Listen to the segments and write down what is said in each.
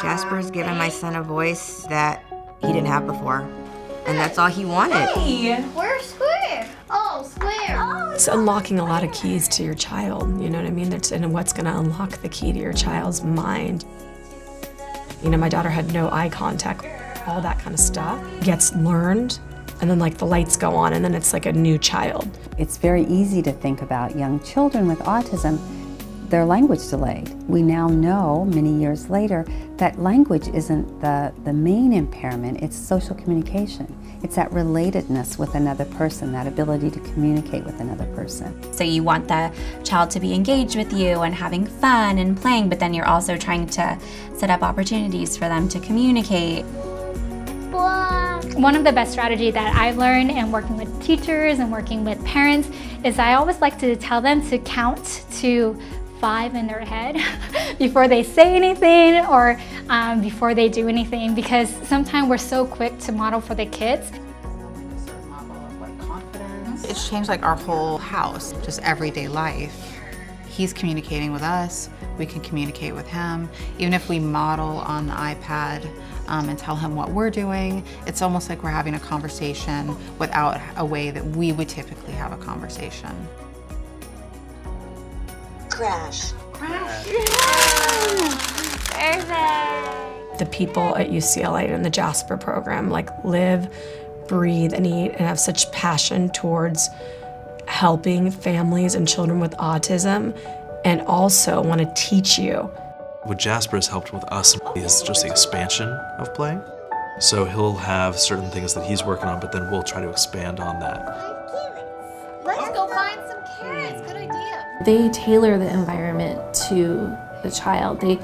Jasper's given my son a voice that he didn't have before, and that's all he wanted. Hey, where's Square? Oh, Square. Oh, it's unlocking a lot of keys to your child, you know what I mean? And what's gonna unlock the key to your child's mind. You know, my daughter had no eye contact, all that kind of stuff gets learned, and then like the lights go on, and then it's like a new child. It's very easy to think about young children with autism, their language delayed. We now know, many years later, that language isn't the main impairment, it's social communication. It's that relatedness with another person, that ability to communicate with another person. So you want the child to be engaged with you and having fun and playing, but then you're also trying to set up opportunities for them to communicate. One of the best strategies that I've learned in working with teachers and working with parents is I always like to tell them to count to 5 in their head before they say anything or before they do anything, because sometimes we're so quick to model for the kids. It's changed like our whole house, just everyday life. He's communicating with us, we can communicate with him. Even if we model on the iPad and tell him what we're doing, it's almost like we're having a conversation without a way that we would typically have a conversation. Crash. Crash. Perfect. The people at UCLA in the JASPER program like live, breathe, and eat and have such passion towards helping families and children with autism, and also want to teach you. What JASPER has helped with us is just the expansion of play. So he'll have certain things that he's working on, but then we'll try to expand on that. Let's go find some carrots. Good idea. They tailor the environment to the child. They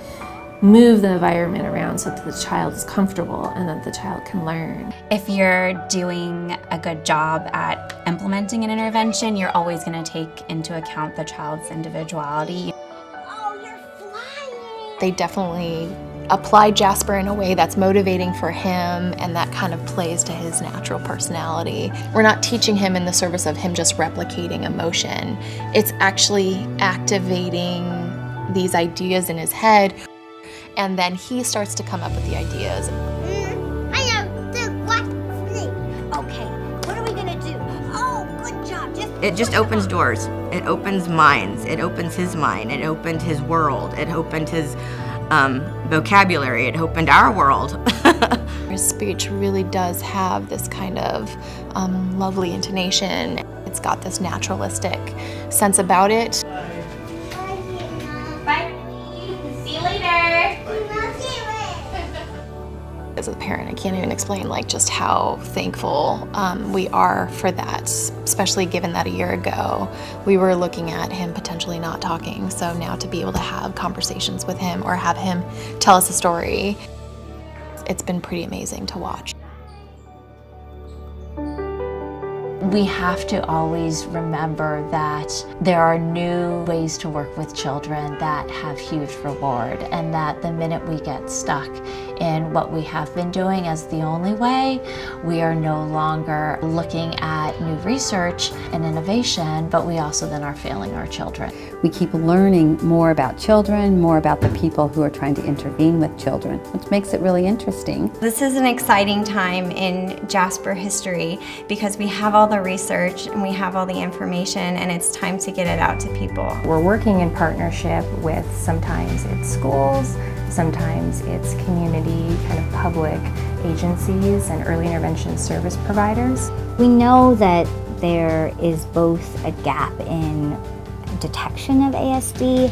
move the environment around so that the child is comfortable and that the child can learn. If you're doing a good job at implementing an intervention, you're always going to take into account the child's individuality. Oh, you're flying! They definitely apply JASPER in a way that's motivating for him and that kind of plays to his natural personality. We're not teaching him in the service of him just replicating emotion. It's actually activating these ideas in his head, and then he starts to come up with the ideas. I know the what snake. Okay, what are we gonna do? Oh, good job. It just opens doors. It opens minds. It opens his mind. It opened his world. It opened his vocabulary. It opened our world. His speech really does have this kind of lovely intonation. It's got this naturalistic sense about it. Bye. See you later. As a parent, I can't even explain like just how thankful we are for that, especially given that a year ago we were looking at him potentially not talking. So now to be able to have conversations with him or have him tell us a story, it's been pretty amazing to watch. We have to always remember that there are new ways to work with children that have huge reward, and that the minute we get stuck in what we have been doing as the only way, we are no longer looking at new research and innovation, but we also then are failing our children. We keep learning more about children, more about the people who are trying to intervene with children, which makes it really interesting. This is an exciting time in JASPER history because we have all the research and we have all the information, and it's time to get it out to people. We're working in partnership with, sometimes it's schools, sometimes it's community, kind of public agencies and early intervention service providers. We know that there is both a gap in detection of ASD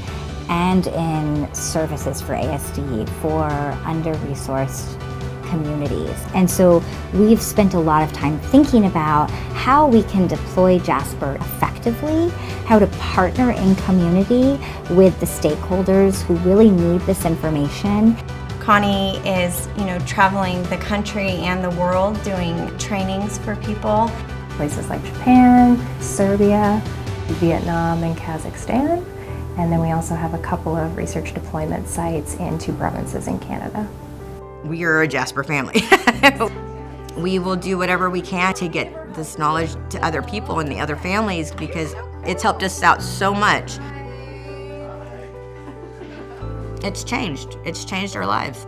and in services for ASD for under-resourced communities. And so we've spent a lot of time thinking about how we can deploy JASPER effectively, how to partner in community with the stakeholders who really need this information. Connie is, traveling the country and the world doing trainings for people. Places like Japan, Serbia, Vietnam, and Kazakhstan. And then we also have a couple of research deployment sites in 2 provinces in Canada. We are a JASPER family. We will do whatever we can to get this knowledge to other people and the other families because it's helped us out so much. It's changed our lives.